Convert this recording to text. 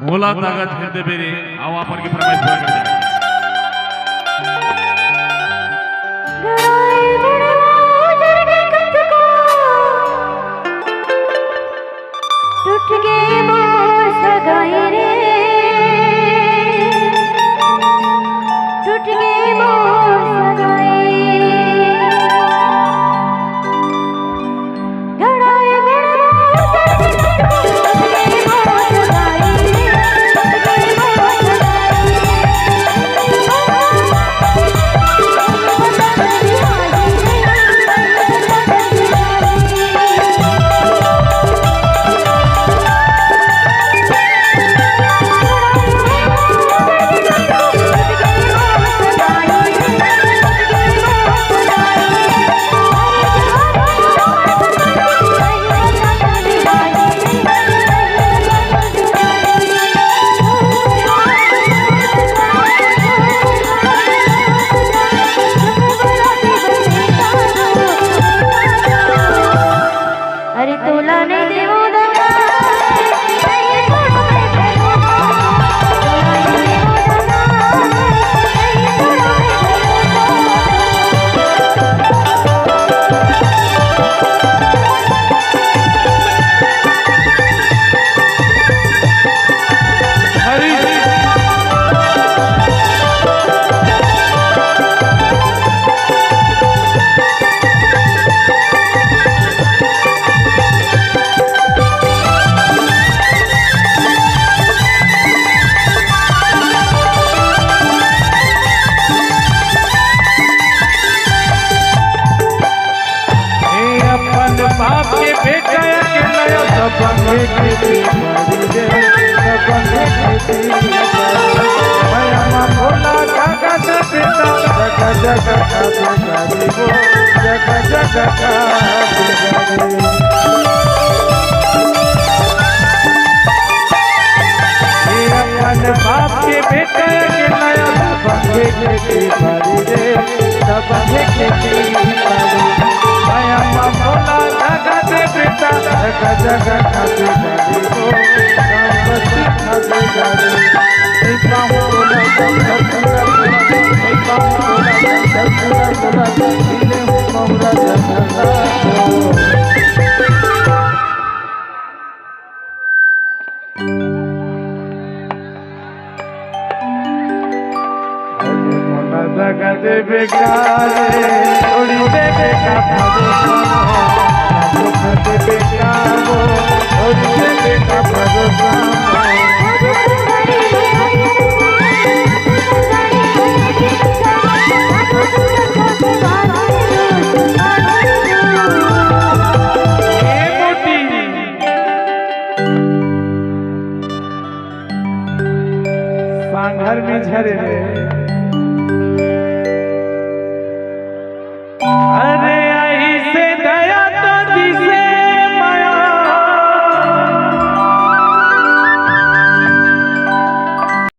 भोला ताकत खेलते पेरे आओ अपन की फरमाइश पूरा कर दे। टूट गए मोर सगाई रे, टूट गए मोर सगाई, घड़ाए बड़ा बाप के बेटा के नया सबंगे खेती बाड़ी रे सबंगे खेती माया मन भोला काका से बेटा जगा जगा का बेगारी वो जगा जगा का बेगारी अपन बाप के बेटा के नया सबंगे खेती बाड़ी रे सबंगे खेती बाड़ी माया मन भोला काका से बेटा जगा जगा का बेगारी वो संपत्ति का बेगारी पाऊँ बोला जगा दे बेगारे थोड़ी दे बेका दे बेका थोड़ी दे बेका सांघर में झरे रे